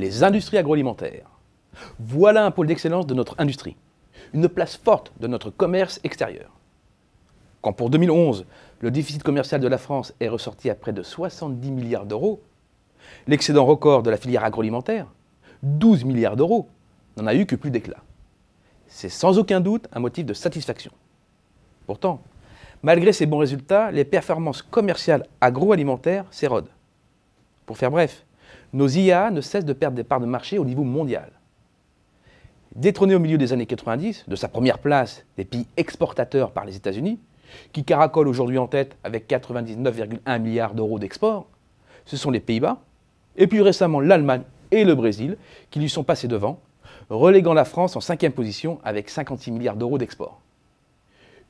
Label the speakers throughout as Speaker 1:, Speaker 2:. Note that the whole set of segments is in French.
Speaker 1: Les industries agroalimentaires. Voilà un pôle d'excellence de notre industrie, une place forte de notre commerce extérieur. Quand pour 2011, le déficit commercial de la France est ressorti à près de 70 milliards d'euros, l'excédent record de la filière agroalimentaire, 12 milliards d'euros, n'en a eu que plus d'éclat. C'est sans aucun doute un motif de satisfaction. Pourtant, malgré ces bons résultats, les performances commerciales agroalimentaires s'érodent. Pour faire bref, nos IAA ne cessent de perdre des parts de marché au niveau mondial. Détrôné au milieu des années 90 de sa première place des pays exportateurs par les États-Unis, qui caracole aujourd'hui en tête avec 99,1 milliards d'euros d'export, ce sont les Pays-Bas, et plus récemment l'Allemagne et le Brésil qui lui sont passés devant, reléguant la France en 5e position avec 56 milliards d'euros d'export.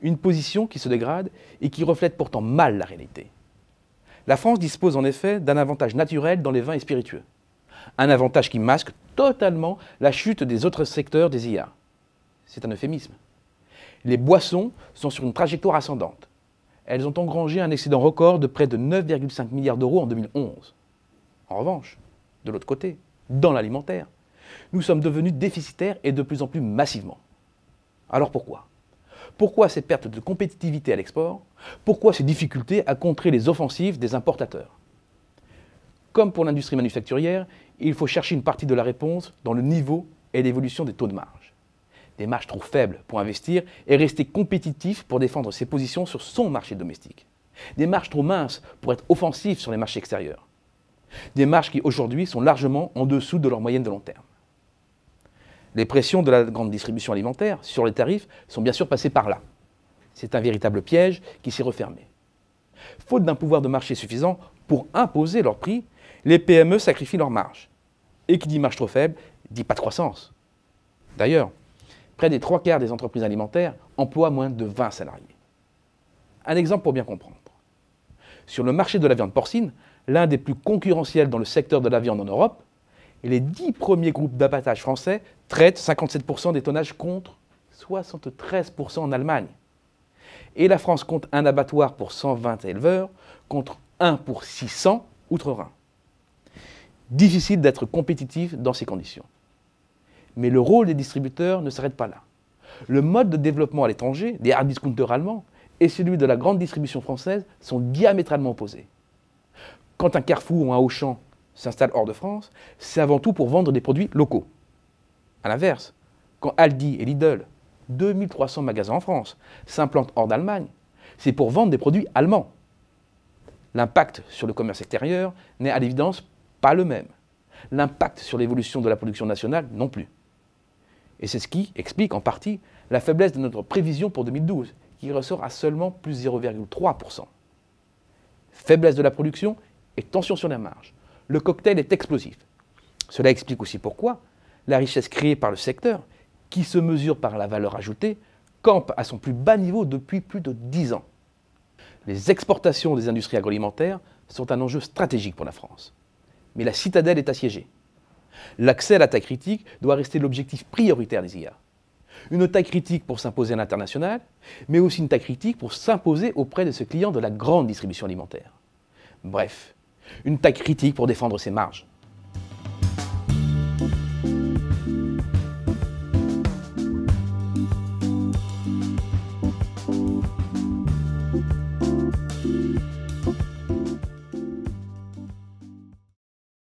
Speaker 1: Une position qui se dégrade et qui reflète pourtant mal la réalité. La France dispose en effet d'un avantage naturel dans les vins et spiritueux. Un avantage qui masque totalement la chute des autres secteurs des IA. C'est un euphémisme. Les boissons sont sur une trajectoire ascendante. Elles ont engrangé un excédent record de près de 9,5 milliards d'euros en 2011. En revanche, de l'autre côté, dans l'alimentaire, nous sommes devenus déficitaires et de plus en plus massivement. Alors pourquoi ? Pourquoi ces pertes de compétitivité à l'export ? Pourquoi ces difficultés à contrer les offensives des importateurs ? Comme pour l'industrie manufacturière, il faut chercher une partie de la réponse dans le niveau et l'évolution des taux de marge. Des marges trop faibles pour investir et rester compétitif pour défendre ses positions sur son marché domestique. Des marges trop minces pour être offensif sur les marchés extérieurs. Des marges qui aujourd'hui sont largement en dessous de leur moyenne de long terme. Les pressions de la grande distribution alimentaire sur les tarifs sont bien sûr passées par là. C'est un véritable piège qui s'est refermé. Faute d'un pouvoir de marché suffisant pour imposer leurs prix, les PME sacrifient leurs marges. Et qui dit marge trop faible, dit pas de croissance. D'ailleurs, près des 3/4 des entreprises alimentaires emploient moins de 20 salariés. Un exemple pour bien comprendre. Sur le marché de la viande porcine, l'un des plus concurrentiels dans le secteur de la viande en Europe, et les 10 premiers groupes d'abattage français traitent 57% des tonnages contre 73% en Allemagne. Et la France compte un abattoir pour 120 éleveurs contre 1 pour 600 outre-Rhin. Difficile d'être compétitif dans ces conditions. Mais le rôle des distributeurs ne s'arrête pas là. Le mode de développement à l'étranger, des hard discounters allemands, et celui de la grande distribution française sont diamétralement opposés. Quand un Carrefour ou un Auchan s'installe hors de France, c'est avant tout pour vendre des produits locaux. A l'inverse, quand Aldi et Lidl, 2300 magasins en France, s'implantent hors d'Allemagne, c'est pour vendre des produits allemands. L'impact sur le commerce extérieur n'est à l'évidence pas le même. L'impact sur l'évolution de la production nationale non plus. Et c'est ce qui explique en partie la faiblesse de notre prévision pour 2012, qui ressort à seulement plus 0,3%. Faiblesse de la production et tension sur la marge. Le cocktail est explosif. Cela explique aussi pourquoi la richesse créée par le secteur, qui se mesure par la valeur ajoutée, campe à son plus bas niveau depuis plus de 10 ans. Les exportations des industries agroalimentaires sont un enjeu stratégique pour la France. Mais la citadelle est assiégée. L'accès à la taille critique doit rester l'objectif prioritaire des IA. Une taille critique pour s'imposer à l'international, mais aussi une taille critique pour s'imposer auprès de ses clients de la grande distribution alimentaire. Bref, une taille critique pour défendre ses marges.